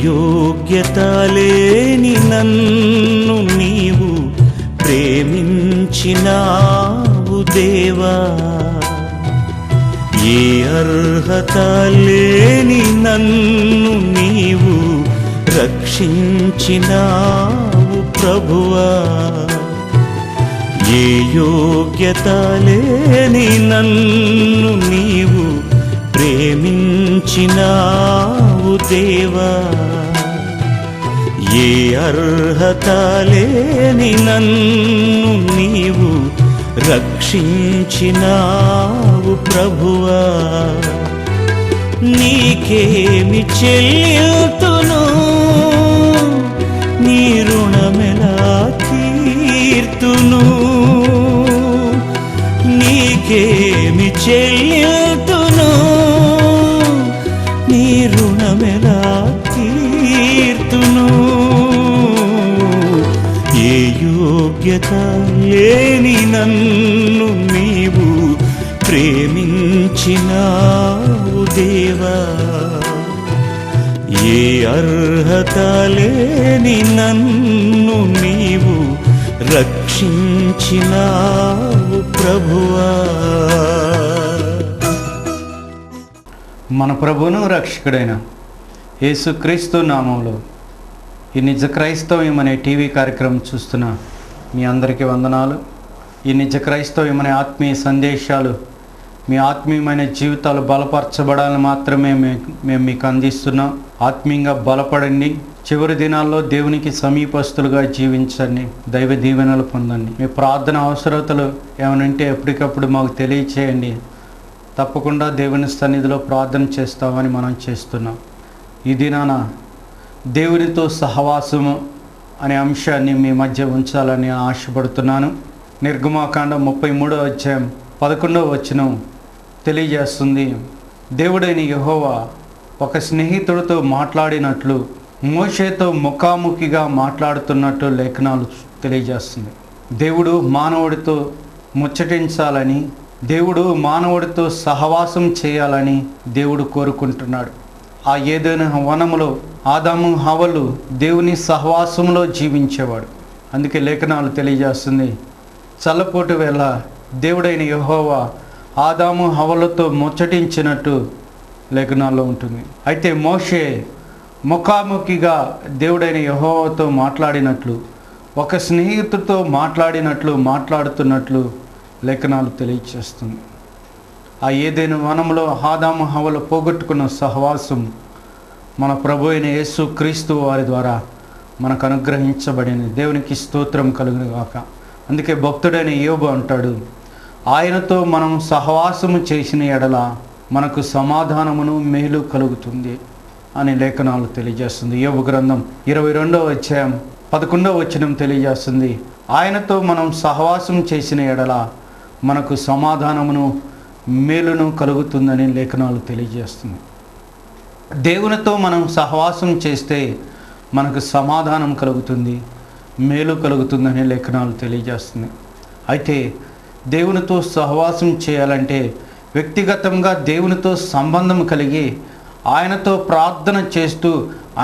యోగ్యత లేని నన్ను నీవు ప్రేమించినావు దేవా, ఏ అర్హత లేని నన్ను నీవు రక్షించినావు ప్రభువా, ఏ యోగ్యత లేని నన్ను నీవు ప్రేమించినావు దేవా, ఏ అర్హత లేని నన్ను నీవు రక్షించినావు ప్రభువా, నీకేమి చెల్లితును, నీ రుణమెలా తీర్తును, నీకేమి చెల్లితును, నీ రుణమెలా తీర్తును, ఏ యోగ్యత లేని నన్ను నీవు ప్రేమించినావు దేవా, ఏ అర్హత లేని నన్ను నీవు రక్షించినావు ప్రభువా. మన ప్రభువును రక్షకుడైన యేసుక్రీస్తు నామంలో ఈ నిజ క్రైస్తవ్యం అనే టీవీ కార్యక్రమం చూస్తున్న మీ అందరికీ వందనాలు. ఈ నిజ క్రైస్తవ్యం అనే ఆత్మీయ సందేశాలు మీ ఆత్మీయమైన జీవితాలు బలపరచబడాలని మాత్రమే మేము మీకు అందిస్తున్నాం. ఆత్మీయంగా బలపడండి, చివరి దినాల్లో దేవునికి సమీపస్తులుగా జీవించండి, దైవ దీవెనలు పొందండి. మీ ప్రార్థన అవసరతలు ఏమనంటే ఎప్పటికప్పుడు మాకు తెలియచేయండి. తప్పకుండా దేవుని సన్నిధిలో ప్రార్థన చేస్తామని మనం చేస్తున్నాం. ఈ దినాన దేవునితో సహవాసము అనే అంశాన్ని మీ మధ్య ఉంచాలని ఆశపడుతున్నాను. నిర్గమాకాండం 33వ అధ్యాయం 11వ వచనం తెలియజేస్తుంది, దేవుడైన యెహోవా ఒక స్నేహితుడితో మాట్లాడినట్లు మోషేతో ముఖాముఖిగా మాట్లాడుతున్నట్టు లేఖనాలు తెలియజేస్తుంది. దేవుడు మానవుడితో ముచ్చటించాలని, దేవుడు మానవుడితో సహవాసం చేయాలని దేవుడు కోరుకుంటున్నాడు. ఆ ఏదైనా వనములో ఆదాము హవ్వలు దేవుని సహవాసంలో జీవించేవాడు. అందుకే లేఖనాలు తెలియజేస్తుంది, చల్లపోటు వేళ దేవుడైన యెహోవా ఆదాము హవ్వలతో ముచ్చటించినట్టు లేఖనాల్లో ఉంటుంది. అయితే మోషే ముఖాముఖిగా దేవుడైన యెహోవాతో మాట్లాడినట్లు, ఒక స్నేహితుడితో మాట్లాడుతున్నట్లు లేఖనాలు తెలియజేస్తుంది. ఆ ఏదైనా వనంలో ఆదాము హవ్వలు పోగొట్టుకున్న సహవాసం మన ప్రభు అయిన యేసు క్రీస్తు వారి ద్వారా మనకు అనుగ్రహించబడింది. దేవునికి స్తోత్రం కలుగును గాక. అందుకే భక్తుడైన యోబు అంటాడు, ఆయనతో మనం సహవాసము చేసిన ఎడల మనకు సమాధానమును మేలు కలుగుతుంది అని లేఖనాలు తెలియజేస్తుంది. యోబు గ్రంథం 22వ అధ్యాయం 11వ వచనం తెలియజేస్తుంది, ఆయనతో మనం సహవాసం చేసిన ఎడల మనకు సమాధానమును మేలును కలుగుతుందని లేఖనాలు తెలియజేస్తుంది. దేవునితో మనం సహవాసం చేస్తే మనకు సమాధానం కలుగుతుంది, మేలు కలుగుతుందని లేఖనాలు తెలియజేస్తుంది. అయితే దేవునితో సహవాసం చేయాలంటే వ్యక్తిగతంగా దేవునితో సంబంధం కలిగి ఆయనతో ప్రార్థన చేస్తూ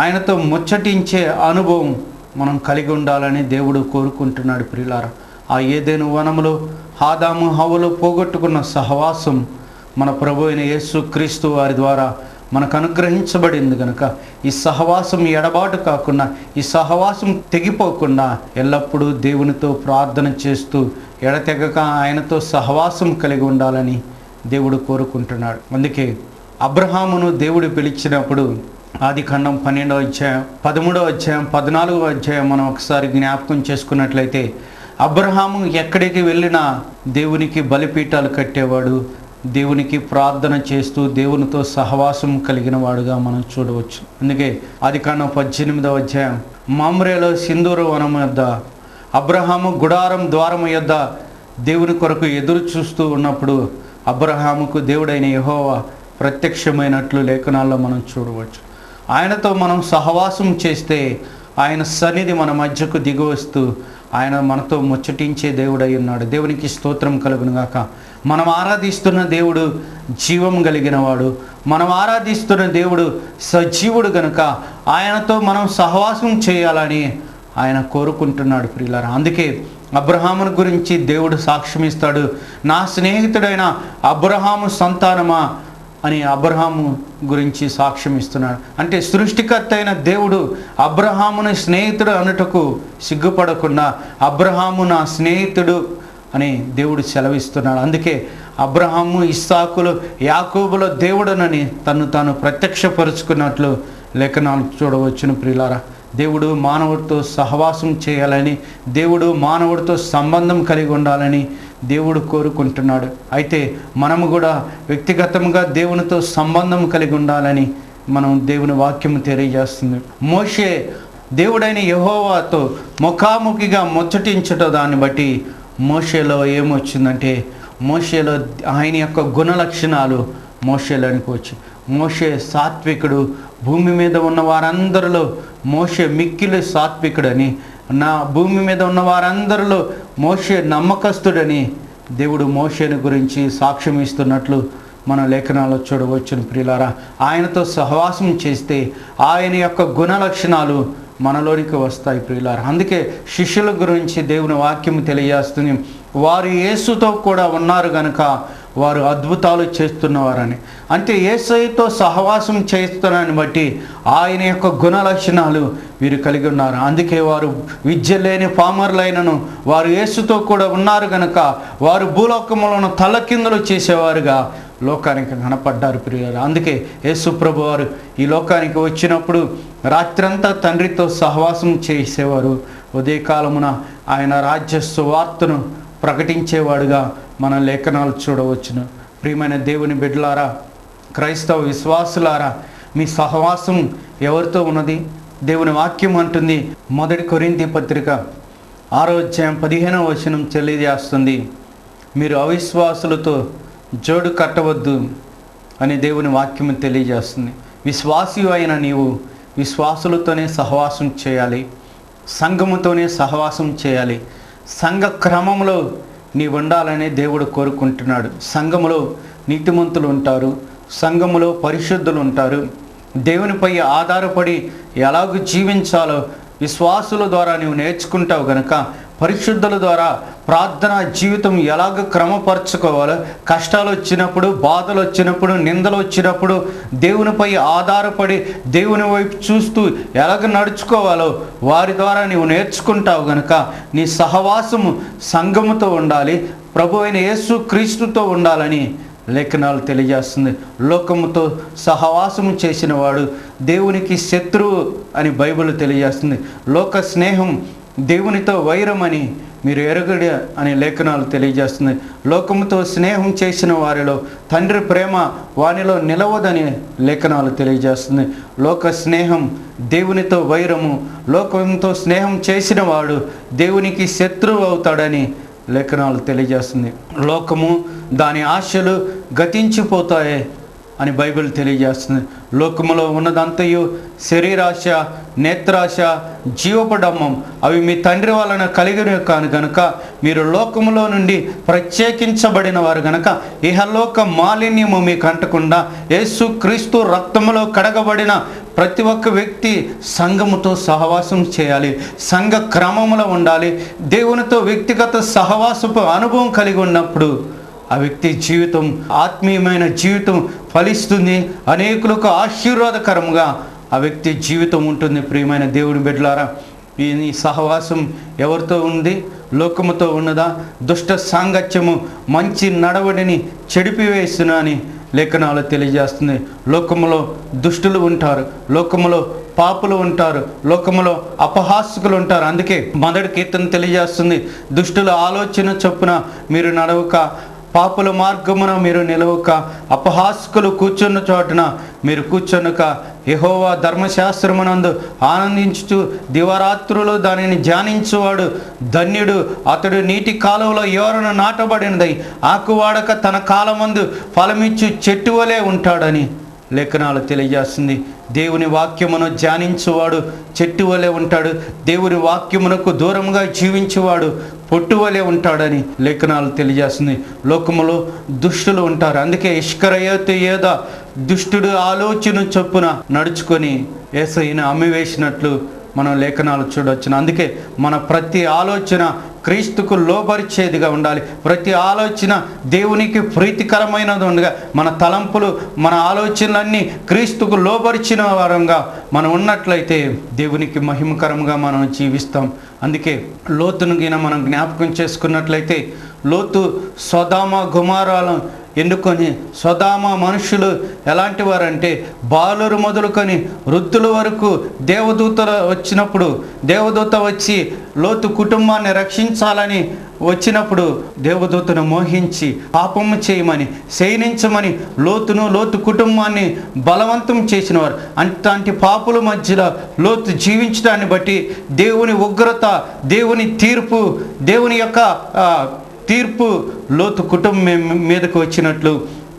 ఆయనతో ముచ్చటించే అనుభవం మనం కలిగి ఉండాలని దేవుడు కోరుకుంటున్నాడు. ప్రియులారా, ఆ ఏదైనా వనములో ఆదాము హవ్వలు పోగొట్టుకున్న సహవాసం మన ప్రభు అయిన యేసు క్రీస్తు వారి ద్వారా మనకు అనుగ్రహించబడింది కనుక ఈ సహవాసం ఎడబాటు కాకుండా, ఈ సహవాసం తెగిపోకుండా ఎల్లప్పుడూ దేవునితో ప్రార్థన చేస్తూ ఎడతెగక ఆయనతో సహవాసం కలిగి ఉండాలని దేవుడు కోరుకుంటున్నాడు. అందుకే అబ్రహామును దేవుడు పిలిచినప్పుడు ఆదికాండం 12వ అధ్యాయం 13వ అధ్యాయం 14వ అధ్యాయం మనం ఒకసారి జ్ఞాపకం చేసుకున్నట్లయితే అబ్రహాము ఎక్కడికి వెళ్ళినా దేవునికి బలిపీఠాలు కట్టేవాడు, దేవునికి ప్రార్థన చేస్తూ దేవునితో సహవాసం కలిగిన వాడుగా మనం చూడవచ్చు. అందుకే ఆదికాండం 18వ అధ్యాయం మమ్రేలో సింధూర వనం యొద్ద అబ్రహాము గుడారం ద్వారము యొద్ద దేవుని కొరకు ఎదురు చూస్తూ ఉన్నప్పుడు అబ్రహాముకు దేవుడైన యెహోవా ప్రత్యక్షమైనట్లు లేఖనాల్లో మనం చూడవచ్చు. ఆయనతో మనం సహవాసం చేస్తే ఆయన సన్నిధి మన మధ్యకు దిగి వస్తూ ఆయన మనతో ముచ్చటించే దేవుడై ఉన్నాడు. దేవునికి స్తోత్రం కలుగును గాక. మనం ఆరాధిస్తున్న దేవుడు జీవం కలిగిన వాడు, మనం ఆరాధిస్తున్న దేవుడు సజీవుడు గనుక ఆయనతో మనం సహవాసం చేయాలని ఆయన కోరుకుంటున్నాడు ప్రియులారా. అందుకే అబ్రహామును గురించి దేవుడు సాక్ష్యం ఇస్తాడు, నా స్నేహితుడైన అబ్రహాము సంతానమా అని అబ్రహాము గురించి సాక్ష్యం ఇస్తున్నాడు. అంటే సృష్టికర్త అయిన దేవుడు అబ్రహాముని స్నేహితుడు అనుటకు సిగ్గుపడకుండా అబ్రహాము నా స్నేహితుడు అని దేవుడు సెలవిస్తున్నాడు. అందుకే అబ్రహాము, ఇస్సాకులు, యాకోబుల దేవుడనని తను తాను ప్రత్యక్షపరుచుకున్నట్లు లేఖనాలు చూడవచ్చును ప్రియులారా. దేవుడు మానవుడితో సహవాసం చేయాలని, దేవుడు మానవుడితో సంబంధం కలిగి ఉండాలని దేవుడు కోరుకుంటున్నాడు. అయితే మనము కూడా వ్యక్తిగతంగా దేవునితో సంబంధం కలిగి ఉండాలని మనం దేవుని వాక్యం తెలియజేస్తుంది. మోషే దేవుడైన యెహోవాతో ముఖాముఖిగా ముచ్చటించుట దాన్ని బట్టి మోషేలో ఏమొచ్చిందంటే, మోషేలో ఆయన యొక్క గుణ లక్షణాలు మోషేలోనికి వచ్చి, మోషే సాత్వికుడు, భూమి మీద ఉన్న వారందరిలో మోషే మిక్కిలి సాత్వికుడని, నా భూమి మీద ఉన్న వారందరిలో మోషే నమ్మకస్తుడని దేవుడు మోషేని గురించి సాక్ష్యం ఇస్తున్నట్లు మన లేఖనాల్లో చూడవచ్చును ప్రియులారా. ఆయనతో సహవాసం చేస్తే ఆయన యొక్క గుణ లక్షణాలు మనలోనికి వస్తాయి ప్రియులారా. అందుకే శిష్యుల గురించి దేవుని వాక్యం తెలియజేస్తుంది, వారు యేసుతో కూడా ఉన్నారు గనుక వారు అద్భుతాలు చేస్తున్నవారని. అంటే యేసుతో సహవాసం చేస్తున్నారని బట్టి ఆయన యొక్క గుణ లక్షణాలు వీరు కలిగి ఉన్నారు. అందుకే వారు విద్య లేని పామరులైనను వారు యేసుతో కూడా ఉన్నారు గనుక వారు భూలోకములను తలకిందులు చేసేవారుగా లోకానికి కనపడ్డారు ప్రియులారా. అందుకే యేసు ప్రభు వారు ఈ లోకానికి వచ్చినప్పుడు రాత్రంతా తండ్రితో సహవాసం చేసేవారు, ఉదయకాలమున ఆయన రాజ్య సువార్తను ప్రకటించేవాడుగా మన లేఖనాలు చూడవచ్చును. ప్రియమైన దేవుని బిడ్డలారా, క్రైస్తవ విశ్వాసులారా, మీ సహవాసం ఎవరితో ఉన్నది? దేవుని వాక్యం అంటుంది, 1 కొరింథీ పత్రిక 6వ అధ్యాయం 15వ వచనం తెలియజేస్తుంది, మీరు అవిశ్వాసులతో జోడు కట్టవద్దు అని దేవుని వాక్యం తెలియజేస్తుంది. విశ్వాసి అయిన నీవు విశ్వాసులతోనే సహవాసం చేయాలి, సంఘముతోనే సహవాసం చేయాలి, సంఘ క్రమంలో నీ ఉండాలని దేవుడు కోరుకుంటున్నాడు. సంఘములో నీతిమంతులు ఉంటారు, సంఘములో పరిశుద్ధులు ఉంటారు. దేవునిపై ఆధారపడి ఎలాగూ జీవించాలో విశ్వాసుల ద్వారా నీవు నేర్చుకుంటావు గనుక పరిశుద్ధుల ద్వారా ప్రార్థనా జీవితం ఎలాగ క్రమపరచుకోవాలో, కష్టాలు వచ్చినప్పుడు, బాధలు వచ్చినప్పుడు, నిందలు వచ్చినప్పుడు దేవునిపై ఆధారపడి దేవుని వైపు చూస్తూ ఎలాగ నడుచుకోవాలో వారి ద్వారా నీవు నేర్చుకుంటావు గనుక నీ సహవాసము సంఘముతో ఉండాలి, ప్రభు అయిన యేసు క్రీస్తుతో ఉండాలని లేఖనాలు తెలియజేస్తుంది. లోకముతో సహవాసము చేసిన వాడు దేవునికి శత్రువు అని బైబిల్ తెలియజేస్తుంది. లోక స్నేహం దేవునితో వైరమని మీరు ఎరగడి అనే లేఖనాలు తెలియజేస్తుంది. లోకముతో స్నేహం చేసిన వారిలో తండ్రి ప్రేమ వానిలో నిలవదని లేఖనాలు తెలియజేస్తుంది. లోక స్నేహం దేవునితో వైరము, లోకంతో స్నేహం చేసిన వాడు దేవునికి శత్రువు అవుతాడని లేఖనాలు తెలియజేస్తుంది. లోకము దాని ఆశలు గతించిపోతాయి అని బైబిల్ తెలియజేస్తుంది. లోకములో ఉన్నదంతయు శరీరాశ, నేత్రాశ, జీవపడమ్మం అవి మీ తండ్రి వలన కలిగినవి కాను గనుక మీరు లోకములో నుండి ప్రత్యేకించబడిన వారు గనుక ఇహలోక మాలిన్యము మీకు అంటకుండా యేసు క్రీస్తు రక్తములో కడగబడిన ప్రతి ఒక్క వ్యక్తి సంఘముతో సహవాసం చేయాలి, సంఘ క్రమములో ఉండాలి. దేవునితో వ్యక్తిగత సహవాసపు అనుభవం కలిగి ఉన్నప్పుడు ఆ వ్యక్తి జీవితం ఆత్మీయమైన జీవితం ఫలిస్తుంది, అనేకులకు ఆశీర్వాదకరంగా ఆ వ్యక్తి జీవితం ఉంటుంది. ప్రియమైన దేవుని బిడ్డలారా, ఈ సహవాసం ఎవరితో ఉంది? లోకముతో ఉన్నదా? దుష్ట సాంగత్యము మంచి నడవడిని చెడిపివేస్తున్నా అని లేఖనాలు తెలియజేస్తుంది. లోకములో దుష్టులు ఉంటారు, లోకములో పాపులు ఉంటారు, లోకములో అపహాసకులు ఉంటారు. అందుకే 1 కీర్తన తెలియజేస్తుంది, దుష్టుల ఆలోచన చొప్పున మీరు నడవక, పాపుల మార్గమున మీరు నిలవక, అపహాసకులు కూర్చున్న చోటున మీరు కూర్చొనక, యెహోవా ధర్మశాస్త్రమునందు ఆనందించుచు దివారాత్రులు దానిని ధ్యానించువాడు ధన్యుడు. అతడు నీటి కాలువలో ఎవరను నాటబడినదై ఆకువాడక తన కాలమందు ఫలమిచ్చు చెట్టు వలె ఉంటాడని లేఖనాలు తెలియజేస్తుంది. దేవుని వాక్యమును ధ్యానించువాడు చెట్టు వలె ఉంటాడు, దేవుని వాక్యమునకు దూరంగా జీవించేవాడు పొట్టు వలె ఉంటాడని లేఖనాలు తెలియజేస్తుంది. లోకములో దుష్టులు ఉంటారు, అందుకే ఇష్కరయోతు యోధ దుష్టుడు ఆలోచన చొప్పున నడుచుకొని యేసయ్యను అమ్మివేసినట్లు మనం లేఖనాలు చూడవచ్చును. అందుకే మన ప్రతి ఆలోచన క్రీస్తుకు లోబరిచేదిగా ఉండాలి. ప్రతి ఆలోచన దేవునికి ప్రీతికరమైనది ఉండగా, మన తలంపులు మన ఆలోచనలన్నీ క్రీస్తుకు లోబరిచిన వారంగా మనం ఉన్నట్లయితే దేవునికి మహిమకరంగా మనం జీవిస్తాం. అందుకే లోతును గిన మనం జ్ఞాపకం చేసుకున్నట్లయితే, లోతు సొదొమ గొమొర్రాలను ఎన్నుకొని, సొదొమ మనుషులు ఎలాంటి వారంటే బాలురు మొదలుకొని వృద్ధుల వరకు దేవదూత వచ్చినప్పుడు, దేవదూత వచ్చి లోతు కుటుంబాన్ని రక్షించాలని వచ్చినప్పుడు దేవదూతను మోహించి పాపము చేయమని శయనించమని లోతు కుటుంబాన్ని బలవంతం చేసినవారు. అంతటి పాపుల మధ్యలో లోతు జీవించడాన్ని బట్టి దేవుని ఉగ్రత, దేవుని తీర్పు, దేవుని యొక్క తీర్పు లోతు కుటుంబం మీదకు వచ్చినట్లు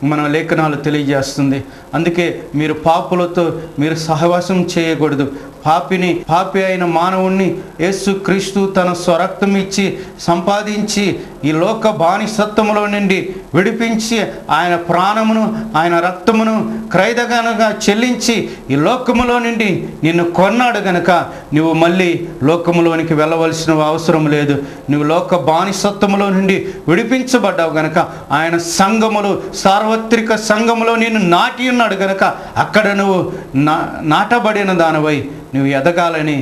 మన లేఖనాలు తెలియజేస్తుంది. అందుకే మీరు పాపులతో మీరు సహవాసం చేయకూడదు. పాపి అయిన మానవుణ్ణి యేసు క్రీస్తు తన స్వరక్తం ఇచ్చి సంపాదించి ఈ లోక బానిసత్వములో నుండి విడిపించి ఆయన ప్రాణమును ఆయన రక్తమును క్రయదగనగా చెల్లించి ఈ లోకములో నుండి నిన్ను కొన్నాడు గనుక నువ్వు మళ్ళీ లోకములోనికి వెళ్ళవలసిన అవసరం లేదు. నువ్వు లోక బానిసత్వములో నుండి విడిపించబడ్డావు గనుక ఆయన సంఘములో, సార్వత్రిక సంఘములో నిన్ను నాటి ఉన్నాడు గనుక అక్కడ నువ్వు నాటబడిన దానివై నువ్వు ఎదగాలని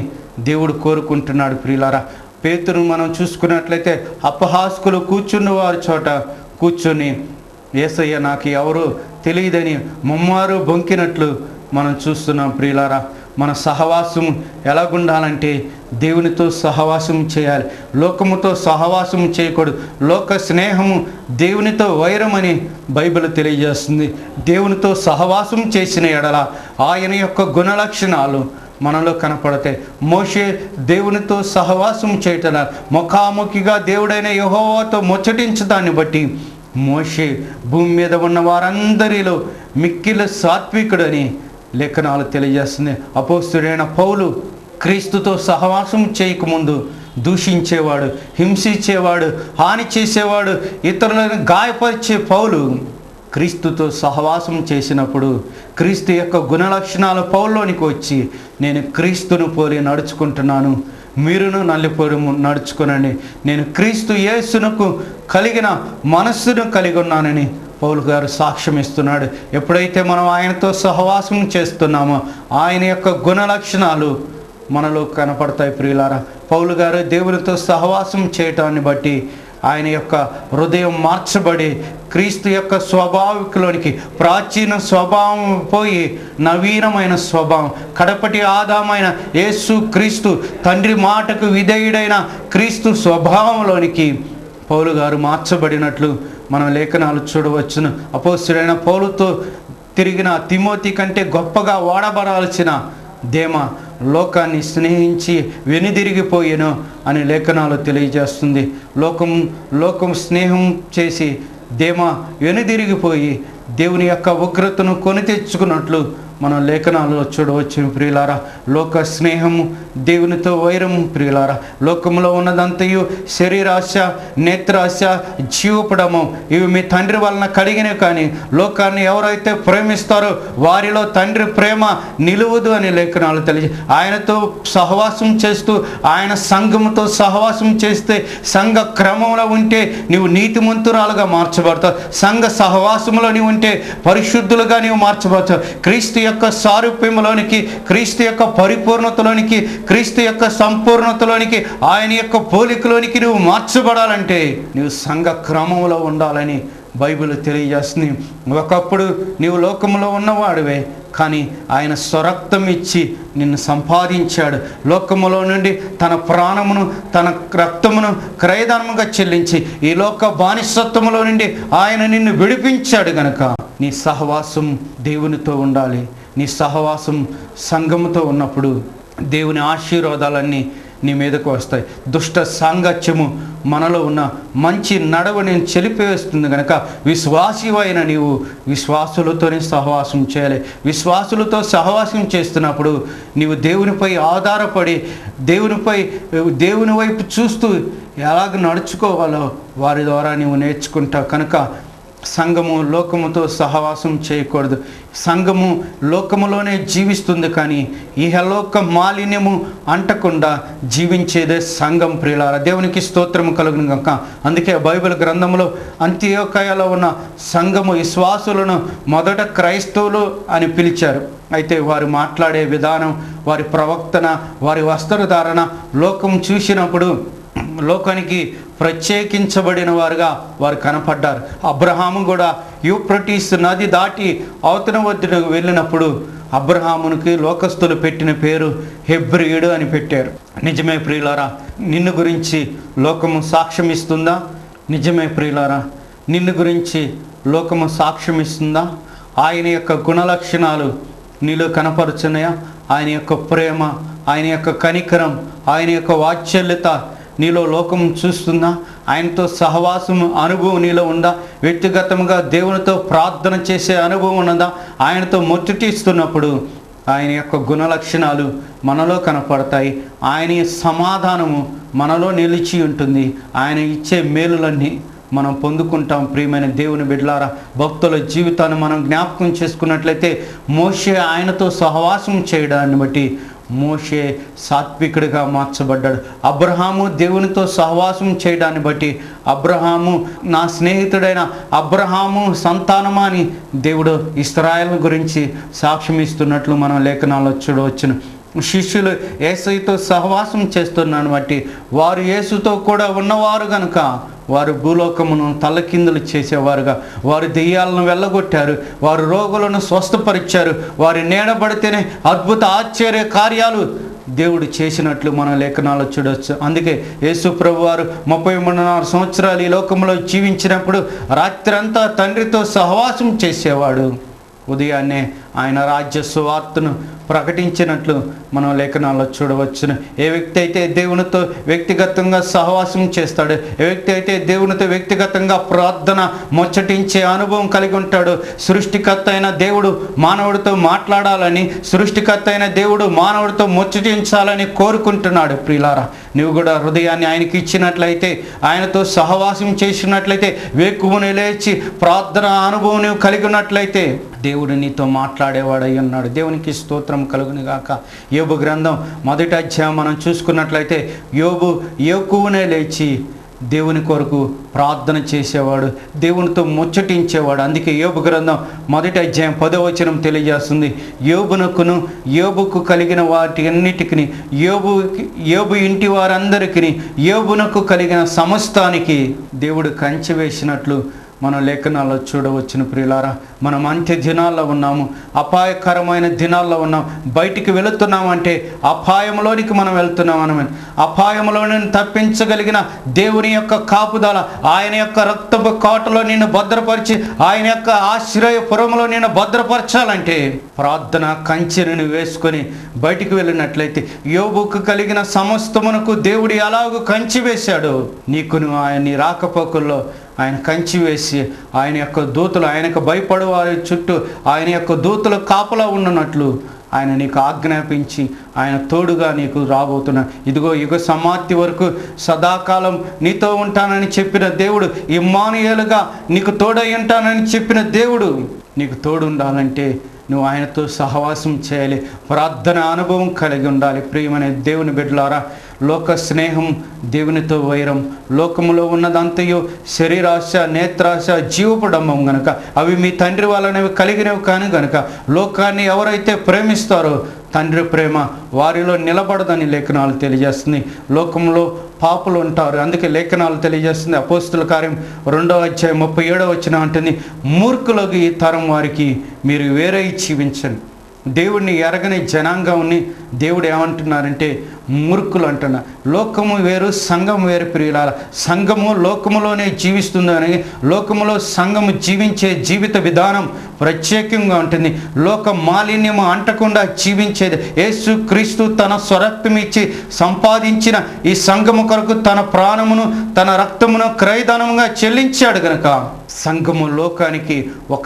దేవుడు కోరుకుంటున్నాడు. ప్రియులారా, పేతురు మనం చూసుకున్నట్లయితే అపహాస్కులు కూర్చున్న వారి చోట కూర్చొని యేసయ్య నాకు ఎవరు తెలియదని ముమ్మారు బొంకినట్లు మనం చూస్తున్నాం. ప్రియులారా, మన సహవాసం ఎలాగుండాలంటే దేవునితో సహవాసం చేయాలి, లోకముతో సహవాసం చేయకూడదు. లోక స్నేహము దేవునితో వైరమని బైబిల్ తెలియజేస్తుంది. దేవునితో సహవాసం చేసిన ఎడల ఆయన యొక్క గుణలక్షణాలు మనలో కనపడతాయి. మోషే దేవునితో సహవాసం చేయటల ముఖాముఖిగా దేవుడైన యెహోవాతో ముచ్చటించడాన్ని బట్టి మోషే భూమి మీద ఉన్న వారందరిలో మిక్కిలి సాత్వికుడని లేఖనాలు తెలియజేస్తుంది. అపోస్తలుడైన పౌలు క్రీస్తుతో సహవాసం చేయకముందు దూషించేవాడు, హింసించేవాడు, హాని చేసేవాడు, ఇతరులను గాయపరిచే పౌలు క్రీస్తుతో సహవాసం చేసినప్పుడు క్రీస్తు యొక్క గుణలక్షణాలు పౌల్లోనికి వచ్చి నేను క్రీస్తును పోలి నడుచుకుంటున్నాను, మీరును నల్లిపోలి నడుచుకునండి, నేను క్రీస్తు యేసునకు కలిగిన మనస్సును కలిగి ఉన్నానని పౌలు గారు సాక్ష్యం ఇస్తున్నాడు. ఎప్పుడైతే మనం ఆయనతో సహవాసం చేస్తున్నామో ఆయన యొక్క గుణలక్షణాలు మనలో కనపడతాయి. ప్రియులారా, పౌలు గారు దేవునితో సహవాసం చేయటాన్ని బట్టి ఆయన యొక్క హృదయం మార్చబడి క్రీస్తు యొక్క స్వభావికలోనికి, ప్రాచీన స్వభావం పోయి నవీనమైన స్వభావం, కడపటి ఆదామైన యేసు క్రీస్తు తండ్రి మాటకు విధేయుడైన క్రీస్తు స్వభావంలోనికి పౌలు గారు మార్చబడినట్లు మనం లేఖనాలు చూడవచ్చును. అపోస్తలుడైన పౌలుతో తిరిగిన తిమోతి కంటే గొప్పగా వాడబడాల్సిన దేమ లోకాన్ని స్నేహించి వెనుదిరిగిపోయెను అని లేఖనాలు తెలియజేస్తుంది. లోకం స్నేహం చేసి దేమ వెనుదిరిగిపోయి దేవుని యొక్క ఉగ్రతను కొని తెచ్చుకున్నట్లు మనం లేఖనాల్లో చూడవచ్చు. ప్రియులారా, లోక స్నేహము దేవునితో వైరము. ప్రియులారా, లోకంలో ఉన్నదంతయు శరీరాశ, నేత్రాశ, జీవపడము ఇవి మీ తండ్రి వలన కలిగినవి, కానీ లోకాన్ని ఎవరైతే ప్రేమిస్తారో వారిలో తండ్రి ప్రేమ నిలువదు అని లేఖనాలు తెలియ. ఆయనతో సహవాసం చేస్తూ ఆయన సంఘముతో సహవాసం చేస్తే సంఘ క్రమంలో ఉంటే నీవు నీతిమంతురాలుగా మార్చబడతావు. సంఘ సహవాసంలో నీవు ఉంటే పరిశుద్ధులుగా నీవు మార్చబడతావు. క్రీస్తు యొక్క సారూప్యములోనికి, క్రీస్తు యొక్క పరిపూర్ణతలోనికి, క్రీస్తు యొక్క సంపూర్ణతలోనికి, ఆయన యొక్క పోలికలోనికి నువ్వు మార్చబడాలంటే నువ్వు సంఘ క్రమంలో ఉండాలని బైబిల్ తెలియజేస్తుంది. ఒకప్పుడు నీవు లోకంలో ఉన్నవాడివే, కానీ ఆయన స్వరక్తం ఇచ్చి నిన్ను సంపాదించాడు. లోకములో నుండి తన ప్రాణమును, తన రక్తమును క్రయధనముగా చెల్లించి ఈ లోక బానిసత్వములో నుండి ఆయన నిన్ను విడిపించాడు గనక నీ సహవాసం దేవునితో ఉండాలి. నీ సహవాసం సంఘముతో ఉన్నప్పుడు దేవుని ఆశీర్వాదాలన్నీ నీ మీదకు వస్తాయి. దుష్ట సాంగత్యము మనలో ఉన్న మంచి నడవని చెలిపివేస్తుంది కనుక విశ్వాసివైన నీవు విశ్వాసులతోనే సహవాసం చేయాలి. విశ్వాసులతో సహవాసం చేస్తున్నప్పుడు నీవు దేవునిపై ఆధారపడి దేవుని వైపు చూస్తూ ఎలాగ నడుచుకోవాలో వారి ద్వారా నీవు నేర్చుకుంటావు. కనుక సంఘము లోకముతో సహవాసం చేయకూడదు. సంఘము లోకములోనే జీవిస్తుంది, కానీ ఇహలోక మాలిన్యము అంటకుండా జీవించేదే సంఘం. ప్రియులారా, దేవునికి స్తోత్రము కలుగును కనుక అందుకే బైబిల్ గ్రంథంలో అంతియోకయలో ఉన్న సంఘము విశ్వాసులను మొదట క్రైస్తవులు అని పిలిచారు. అయితే వారు మాట్లాడే విధానం, వారి ప్రవర్తన, వారి వస్త్రధారణ లోకం చూసినప్పుడు లోకానికి ప్రత్యేకించబడిన వారుగా వారు కనపడ్డారు. అబ్రహాము కూడా యూఫ్రటీస్ నది దాటి అవతల వద్దకు వెళ్ళినప్పుడు అబ్రహామునికి లోకస్తులు పెట్టిన పేరు హెబ్రీయుడు అని పెట్టారు. నిజమే ప్రియులారా, నిన్ను గురించి లోకము సాక్ష్యం ఇస్తుందా? నిజమే ప్రియులారా, నిన్ను గురించి లోకము సాక్ష్యం ఇస్తుందా? ఆయన యొక్క గుణలక్షణాలు నీలో కనపరుచున్నాయా? ఆయన యొక్క ప్రేమ, ఆయన యొక్క కనికరం, ఆయన యొక్క వాత్సల్యత నీలో లోకం చూస్తుందా? ఆయనతో సహవాసం అనుభవం నీలో ఉందా? వ్యక్తిగతంగా దేవునితో ప్రార్థన చేసే అనుభవం ఉన్నదా? ఆయనతో ముచ్చటిస్తున్నప్పుడు ఆయన యొక్క గుణలక్షణాలు మనలో కనపడతాయి. ఆయన సమాధానము మనలో నిలిచి ఉంటుంది. ఆయన ఇచ్చే మేలులన్నీ మనం పొందుకుంటాం. ప్రియమైన దేవుని బిడ్డలారా, భక్తుల జీవితాన్ని మనం జ్ఞాపకం చేసుకున్నట్లయితే మోషే ఆయనతో సహవాసం చేయడాన్ని బట్టి మోషే సాత్వికుడిగా మార్చబడ్డాడు. అబ్రహాము దేవునితో సహవాసం చేయడాన్ని బట్టి అబ్రహాము నా స్నేహితుడైన అబ్రహాము సంతానమా అని దేవుడు ఇశ్రాయేల్ గురించి సాక్ష్యం ఇస్తున్నట్లు మనం లేఖనాల్లో చూడవచ్చును. శిష్యులు యేసుతో సహవాసం చేస్తున్నాను బట్టి వారు యేసుతో కూడా ఉన్నవారు కనుక వారు భూలోకమును తలకిందులు చేసేవారుగా, వారు దెయ్యాలను వెళ్ళగొట్టారు, వారు రోగులను స్వస్థపరిచారు, వారి నీడబడితేనే అద్భుత ఆశ్చర్య కార్యాలు దేవుడు చేసినట్లు మనం లేఖనాల్లో చూడవచ్చు. అందుకే యేసు ప్రభు వారు 33 సంవత్సరాలు ఈ లోకంలో జీవించినప్పుడు రాత్రంతా తండ్రితో సహవాసం చేసేవాడు. ఉదయాన్నే ఆయన రాజ్య సువార్తను ప్రకటించినట్లు మనం లేఖనాల్లో చూడవచ్చును. ఏ వ్యక్తి అయితే దేవునితో వ్యక్తిగతంగా సహవాసం చేస్తాడో, ఏ వ్యక్తి అయితే దేవునితో వ్యక్తిగతంగా ప్రార్థన ముచ్చటించే అనుభవం కలిగి ఉంటాడో, సృష్టికర్త అయిన దేవుడు మానవుడితో మాట్లాడాలని, సృష్టికర్త అయిన దేవుడు మానవుడితో ముచ్చటించాలని కోరుకుంటున్నాడు. ప్రియులారా, నువ్వు కూడా హృదయాన్ని ఆయనకి ఇచ్చినట్లయితే, ఆయనతో సహవాసం చేసినట్లయితే, వేకువని లేచి ప్రార్థన అనుభవం నువ్వు కలిగి ఉన్నట్లయితే దేవుడు నీతో మాట్లాడేవాడై ఉన్నాడు. దేవునికి స్తోత్రం కలుగును గాక. యోబు గ్రంథం 1వ అధ్యాయం మనం చూసుకున్నట్లయితే యోబు యోకువనే లేచి దేవుని కొరకు ప్రార్థన చేసేవాడు, దేవునితో ముచ్చటించేవాడు. అందుకే యోబు గ్రంథం 1వ అధ్యాయం 10వ వచనం తెలియజేస్తుంది, యోబుకు కలిగిన వాటి అన్నిటికీ, యోబు ఇంటి వారందరికీ, యోబునకు కలిగిన సమస్తానికి దేవుడు కంచె వేసినట్లు మనం లేఖనాల్లో చూడవచ్చును. ప్రియులారా, మనం అంత్య దినాల్లో ఉన్నాము, అపాయకరమైన దినాల్లో ఉన్నాం. బయటికి వెళుతున్నామంటే అపాయంలోనికి మనం వెళ్తున్నామని, అపాయంలోని తప్పించగలిగిన దేవుని యొక్క కాపుదల, ఆయన యొక్క రక్తపు కోటలో నిన్ను భద్రపరిచి, ఆయన యొక్క ఆశ్రయపురంలో నిన్ను భద్రపరచాలంటే ప్రార్థన కంచెను వేసుకొని బయటికి వెళ్ళినట్లయితే, యోబుకు కలిగిన సమస్తమునకు దేవుడు ఎలాగూ కంచి వేశాడు, నీకును ఆయన్ని రాకపోకల్లో ఆయన కంచి వేసి ఆయన యొక్క దూతలు, ఆయనకు భయపడు వారి చుట్టూ ఆయన యొక్క దూతలు కాపలా ఉన్నట్లు ఆయన నీకు ఆజ్ఞాపించి ఆయన తోడుగా నీకు రాబోతున్నాడు. ఇదిగో యుగ సమాప్తి వరకు సదాకాలం నీతో ఉంటానని చెప్పిన దేవుడు, ఇమ్మానుయేలుగా నీకు తోడై ఉంటానని చెప్పిన దేవుడు నీకు తోడు ఉండాలంటే నువ్వు ఆయనతో సహవాసం చేయాలి, ప్రార్థన అనుభవం కలిగి ఉండాలి. ప్రియమైన దేవుని బిడ్డలారా, లోక స్నేహం, దేవునితో వైరం, లోకములో ఉన్నదంతయు శరీరాశ, నేత్రాశ, జీవపుడంబం గనుక అవి మీ తండ్రి వలనవి కలిగినవి కాని గనుక లోకాన్ని ఎవరైతే ప్రేమిస్తారో తండ్రి ప్రేమ వారిలో నిలబడదని లేఖనాలు తెలియజేస్తుంది. లోకంలో పాపులు ఉంటారు, అందుకే లేఖనాలు తెలియజేస్తుంది. అపోస్తుల కార్యం 2వ అధ్యాయం 37వ వచనం అంటుంది, మూర్ఖులకు ఈ తరం వారికి మీరు వేరే జీవించండి. దేవుడిని ఎరగని జనాంగాన్ని దేవుడు ఏమంటున్నారంటే మూర్ఖులు అంటున్నారు. లోకము వేరు, సంఘం వేరు ప్రియులారా. సంఘము లోకములోనే జీవిస్తుందని, లోకములో సంఘము జీవించే జీవిత విధానం ప్రత్యేకంగా ఉంటుంది. లోక మాలిన్యము అంటకుండా జీవించేది. యేసు క్రీస్తు తన స్వరక్తం ఇచ్చి సంపాదించిన ఈ సంఘము కొరకు తన ప్రాణమును, తన రక్తమును క్రయధనముగా చెల్లించాడు గనక సంఘము లోకానికి ఒక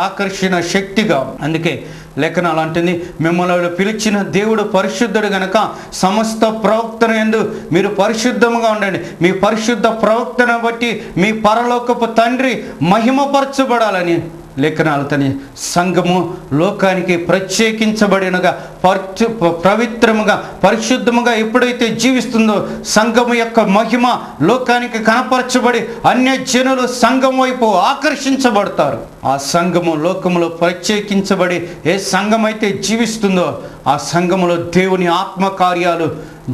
ఆకర్షణ శక్తిగా. అందుకే లేఖనాలు అంటుంది, మిమ్మల్ని పిలిచిన దేవుడు పరిశుద్ధుడు గనక సమస్త ప్రవక్తన యందు మీరు పరిశుద్ధముగా ఉండండి. మీ పరిశుద్ధ ప్రవక్తను బట్టి మీ పరలోకపు తండ్రి మహిమపరచబడాలని లేఖనాలు తని. సంఘము లోకానికి ప్రత్యేకించబడినగా, పవిత్రముగా, పరిశుద్ధముగా ఎప్పుడైతే జీవిస్తుందో సంఘము యొక్క మహిమ లోకానికి కనపరచబడి అన్యజనులు సంఘం వైపు ఆకర్షించబడతారు. ఆ సంఘము లోకములో ప్రత్యేకించబడి ఏ సంఘం అయితే జీవిస్తుందో ఆ సంఘములో దేవుని ఆత్మ కార్యాలు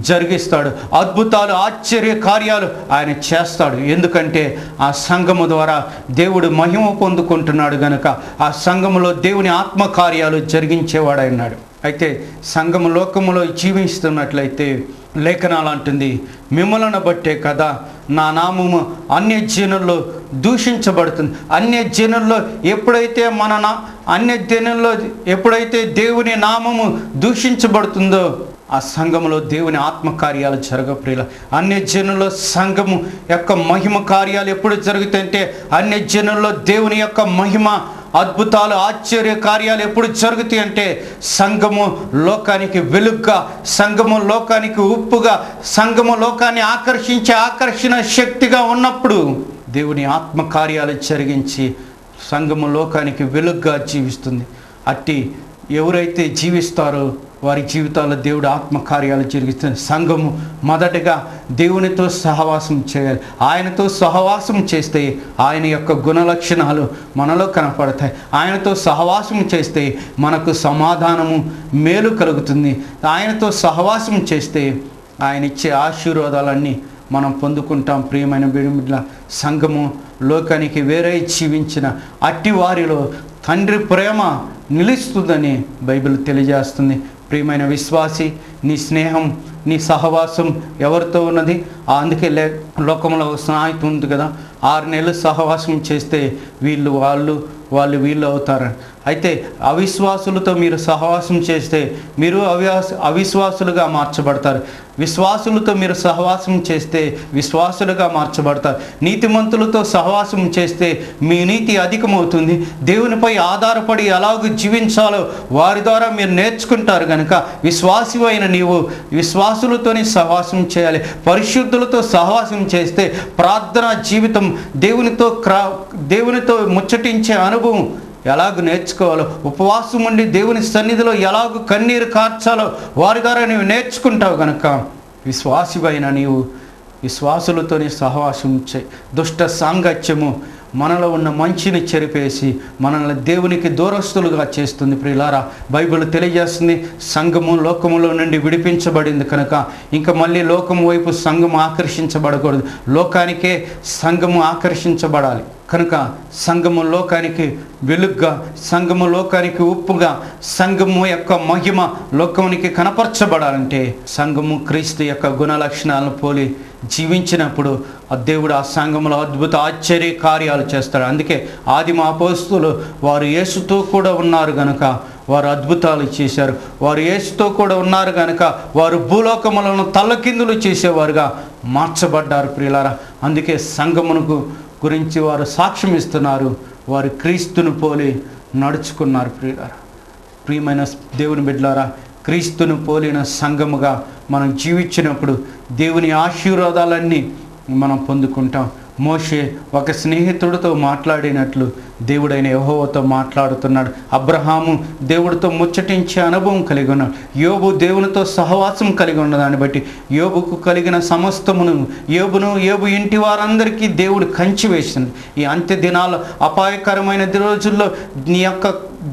జరిగిస్తాడు. అద్భుతాలు, ఆశ్చర్య కార్యాలు ఆయన చేస్తాడు. ఎందుకంటే ఆ సంఘము ద్వారా దేవుడు మహిమ పొందుకుంటున్నాడు గనుక ఆ సంఘములో దేవుని ఆత్మ కార్యాలు జరిగించేవాడైనాడు. అయితే సంఘము లోకములో జీవిస్తున్నట్లయితే లేఖనాలు అంటుంది, మిమ్మలను బట్టే కదా నా నామము అన్యజనుల్లో దూషించబడుతుంది. అన్యజనుల్లో ఎప్పుడైతే అన్యజనుల్లో ఎప్పుడైతే దేవుని నామము దూషించబడుతుందో ఆ సంఘములో దేవుని ఆత్మకార్యాలు జరగప్రియుల. అన్యజనుల్లో సంఘము యొక్క మహిమ కార్యాలు ఎప్పుడు జరుగుతాయంటే అన్యజనుల్లో దేవుని యొక్క మహిమ, అద్భుతాలు, ఆశ్చర్య కార్యాలు ఎప్పుడు జరుగుతాయి అంటే సంఘము లోకానికి వెలుగుగా, సంఘము లోకానికి ఉప్పుగా, సంఘము లోకాన్ని ఆకర్షించే ఆకర్షణ శక్తిగా ఉన్నప్పుడు దేవుని ఆత్మ కార్యాలు జరిగించి సంఘము లోకానికి వెలుగుగా జీవిస్తుంది. అట్టి ఎవరైతే జీవిస్తారో వారి జీవితాల్లో దేవుడు ఆత్మకార్యాలు జరిగిస్తుంది. సంఘము మొదటగా దేవునితో సహవాసం చేయాలి. ఆయనతో సహవాసం చేస్తే ఆయన యొక్క గుణలక్షణాలు మనలో కనపడతాయి. ఆయనతో సహవాసం చేస్తే మనకు సమాధానము, మేలు కలుగుతుంది. ఆయనతో సహవాసం చేస్తే ఆయన ఇచ్చే ఆశీర్వాదాలన్నీ మనం పొందుకుంటాం. ప్రియమైన బిడ్డల, సంఘము లోకానికి వేరే జీవించిన అట్టి వారిలో తండ్రి ప్రేమ నిలుస్తుందని బైబిల్ తెలియజేస్తుంది. ప్రియమైన విశ్వాసి, నీ స్నేహం, నీ సహవాసం ఎవరితో ఉన్నది? అందుకే లోకంలో స్నేహితుడు ఉంది కదా, 6 నెలలు సహవాసం చేస్తే వాళ్ళు వీళ్ళు అవుతారు. అయితే అవిశ్వాసులతో మీరు సహవాసం చేస్తే మీరు అవిశ్వాసులుగా మార్చబడతారు. విశ్వాసులతో మీరు సహవాసం చేస్తే విశ్వాసులుగా మార్చబడతారు. నీతిమంతులతో సహవాసం చేస్తే మీ నీతి అధికమవుతుంది. దేవునిపై ఆధారపడి ఎలాగూ జీవించాలో వారి ద్వారా మీరు నేర్చుకుంటారు కనుక విశ్వాసివైన నీవు విశ్వాసులతోనే సహవాసం చేయాలి. పరిశుద్ధులతో సహవాసం చేస్తే ప్రార్థనా జీవితం, దేవునితో ముచ్చటించే అనుభవం ఎలాగూ నేర్చుకోవాలో, ఉపవాసం ఉండి దేవుని సన్నిధిలో ఎలాగూ కన్నీరు కార్చాలో వారి ద్వారా నీవు నేర్చుకుంటావు కనుక విశ్వాసివైన నీవు విశ్వాసులతోనే సహవాసం చేయి. దుష్ట సాంగత్యము మనలో ఉన్న మంచిని చెరిపేసి మనల్ని దేవునికి దూరస్తులుగా చేస్తుంది. ప్రియులారా, బైబిల్ తెలియజేస్తుంది, సంఘము లోకములో నుండి విడిపించబడింది కనుక ఇంకా మళ్ళీ లోకము వైపు సంఘము ఆకర్షించబడకూడదు. లోకానికే సంఘము ఆకర్షించబడాలి కనుక సంఘము లోకానికి వెలుగుగా, సంఘము లోకానికి ఉప్పుగా, సంఘము యొక్క మహిమ లోకానికి కనపరచబడాలంటే సంఘము క్రీస్తు యొక్క గుణ లక్షణాలను పోలి జీవించినప్పుడు ఆ దేవుడు ఆ సంఘంలో అద్భుత ఆశ్చర్య కార్యాలు చేస్తాడు. అందుకే ఆదిమ అపోస్తులు వారు యేసుతో కూడా ఉన్నారు కనుక వారు అద్భుతాలు చేశారు. వారు యేసుతో కూడా ఉన్నారు కనుక వారు భూలోకములను తల్లకిందులు చేసేవారుగా మార్చబడ్డారు. ప్రియులారా, అందుకే సంఘమునకు గురించి వారు సాక్ష్యం ఇస్తున్నారు. వారు క్రీస్తును పోలి నడుచుకున్నారు. ప్రియులారా, ప్రియమైన దేవుని బిడ్డలారా, క్రీస్తును పోలిన సంఘముగా మనం జీవించినప్పుడు దేవుని ఆశీర్వాదాలన్నీ మనం పొందుకుంటాం. మోషే ఒక స్నేహితుడితో మాట్లాడినట్లు దేవుడైన యెహోవాతో మాట్లాడుతున్నాడు. అబ్రహాము దేవుడితో ముచ్చటించే అనుభవం కలిగి ఉన్నాడు. యోబు దేవునితో సహవాసం కలిగి ఉన్న దాన్ని బట్టి యోబుకు కలిగిన సమస్తమును యోబు ఇంటి వారందరికీ దేవుడు కంచి వేసింది. ఈ అంత్య దినాలు అపాయకరమైన రోజుల్లో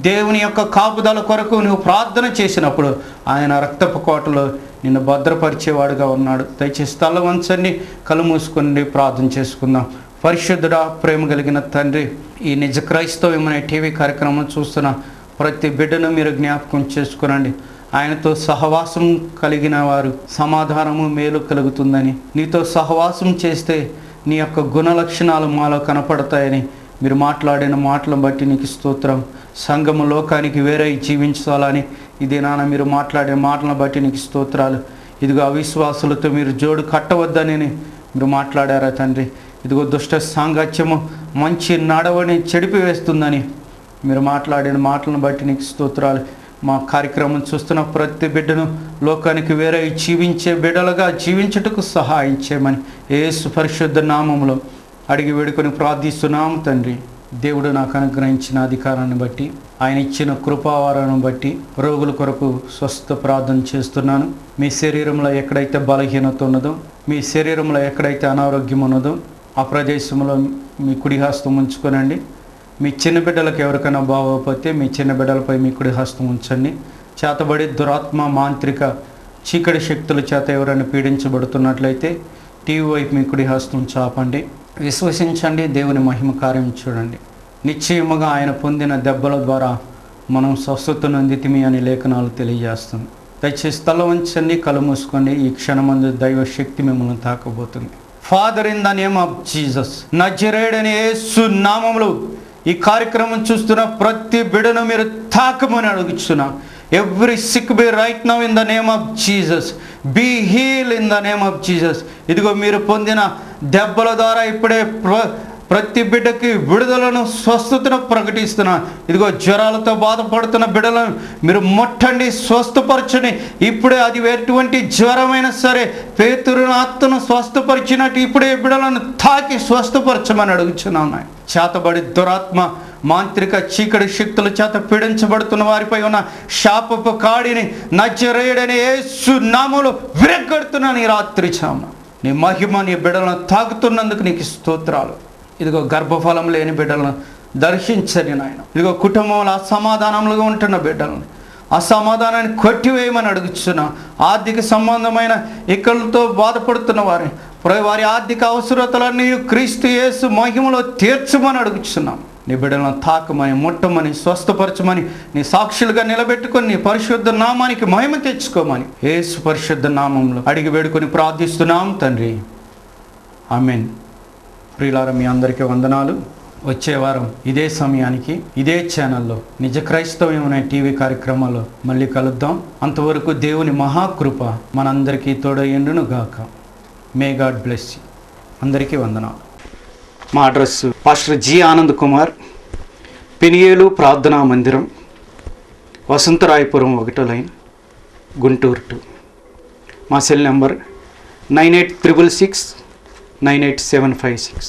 దేవుని యొక్క కాపుదల కొరకు నువ్వు ప్రార్థన చేసినప్పుడు ఆయన రక్తపు కోటలో నిన్ను భద్రపరిచేవాడుగా ఉన్నాడు. దయచేసి తల వంచండి, కళ్ళు మూసుకొని ప్రార్థన చేసుకుందాం. పరిశుద్ధుడా, ప్రేమ కలిగిన తండ్రి, ఈ నిజ క్రైస్తవ్యమనే టీవీ కార్యక్రమం చూస్తున్న ప్రతి బిడ్డను మీరు జ్ఞాపకం చేసుకునండి. ఆయనతో సహవాసం కలిగిన వారు సమాధానము మేలు కలుగుతుందని, నీతో సహవాసం చేస్తే నీ యొక్క గుణ లక్షణాలు మాలో కనపడతాయని మీరు మాట్లాడిన మాటలను బట్టి నీకు స్తోత్రం. సంఘము లోకానికి వేరే జీవించాలని ఇదే నాన్న మీరు మాట్లాడిన మాటలను బట్టి నీకు స్తోత్రాలు. ఇదిగో అవిశ్వాసులతో మీరు జోడు కట్టవద్దని మీరు మాట్లాడారా తండ్రి. ఇదిగో దుష్ట సాంగత్యము మంచి నడవని చెడిపివేస్తుందని మీరు మాట్లాడిన మాటలను బట్టి నీకు స్తోత్రాలు. మా కార్యక్రమం చూస్తున్న ప్రతి బిడ్డను లోకానికి వేరే జీవించే బిడ్డలుగా జీవించుటకు సహాయం చేయమని యేసు పరిశుద్ధ నామములో అడిగి వేడుకొని ప్రార్థిస్తున్నాము తండ్రి. దేవుడు నాకు అనుగ్రహించిన అధికారాన్ని బట్టి, ఆయన ఇచ్చిన కృపావరాన్ని బట్టి రోగుల కొరకు స్వస్థ ప్రార్థన చేస్తున్నాను. మీ శరీరంలో ఎక్కడైతే బలహీనత ఉన్నదో, మీ శరీరంలో ఎక్కడైతే అనారోగ్యం ఉన్నదో ఆ ప్రదేశంలో మీ కుడి హస్తం ఉంచుకోనండి. మీ చిన్న బిడ్డలకు ఎవరికైనా బాగోకపోతే మీ చిన్న బిడ్డలపై మీ కుడి హస్తం ఉంచండి. చేతబడి దురాత్మ మాంత్రిక చీకటి శక్తుల చేత ఎవరైనా పీడించబడుతున్నట్లయితే టీవీ వైపు మీ కుడి హస్తం చాపండి. విశ్వసించండి, దేవుని మహిమ కార్యం చూడండి. నిశ్చయముగా ఆయన పొందిన దెబ్బల ద్వారా మనం స్వస్థత నొందితిమి అని లేఖనాలు తెలియజేస్తుంది. దయచేసి తల వంచండి, కళ్ళు మూసుకోండి. ఈ క్షణమందు దైవ శక్తి మిమ్మల్ని తాకబోతుంది. Father, in the name of Jesus, నజరేయుడైన యేసు నామములో ఈ కార్యక్రమం చూస్తున్న ప్రతి బిడ్డను మీరు తాకమని అడుగుచున్నా. Every sick be right now in the name of Jesus. Be heal in the name of Jesus. ఇదిగో మీరు పొందిన దెబ్బల ద్వారా ఇప్పుడే ప్రతి బిడ్డకి విడుదలను, స్వస్థతను ప్రకటిస్తున్నా. ఇదిగో జ్వరాలతో బాధపడుతున్న బిడ్డలను మీరు ముట్టండి, స్వస్థపరచండి. ఇప్పుడే అది ఎటువంటి జ్వరమైనా సరే పేతురుని ఆత్మను స్వస్థపరిచినట్టు ఇప్పుడే బిడ్డలను తాకి స్వస్థపరచమని అడుగుచున్నాను. చేతబడి దురాత్మ మాంత్రిక చీకటి శక్తుల చేత పీడించబడుతున్న వారిపై ఉన్న శాపపు కాడిని నజరేయుడైన యేసు నామములో విరగ్గొడుతున్నాను. ఈ రాత్రి చామున నీ మహిమ నీ బిడ్డలను తాకుతున్నందుకు నీకు స్తోత్రాలు. ఇదిగో గర్భఫలం లేని బిడ్డలను దర్శించని నాయన. ఇదిగో కుటుంబంలో అసమాధానంలో ఉంటున్న బిడ్డలను అసమాధానాన్ని కొట్టివేయమని అడుగుతున్నా. ఆర్థిక సంబంధమైన ఇక్కలతో బాధపడుతున్న వారి ఆర్థిక అవసరతలన్నీ క్రీస్తు యేసు మహిమలో తీర్చమని అడుగుతున్నాం. నీ బిడ్డలను తాకమని, ముట్టమని, స్వస్థపరచమని, నీ సాక్షులుగా నిలబెట్టుకొని నీ పరిశుద్ధ నామానికి మహిమ తెచ్చుకోమని యేసు పరిశుద్ధ నామంలో అడిగి వేడుకొని ప్రార్థిస్తున్నాం తండ్రి. ఆమేన్. ప్రియులారా, మీ అందరికీ వందనాలు. వచ్చే వారం ఇదే సమయానికి ఇదే ఛానల్లో నిజ క్రైస్తవ్యం అనే టీవీ కార్యక్రమాల్లో మళ్ళీ కలుద్దాం. అంతవరకు దేవుని మహాకృప మనందరికీ తోడయ్యుండును గాక. May God bless you. అందరికీ వందనాలు. మా address pastor G Anand Kumar, Peniel ప్రార్థనా మందిరం, వసంతరాయపురం 1వ లైన్, గుంటూరు 2. మా సెల్ నెంబర్ 9866698756.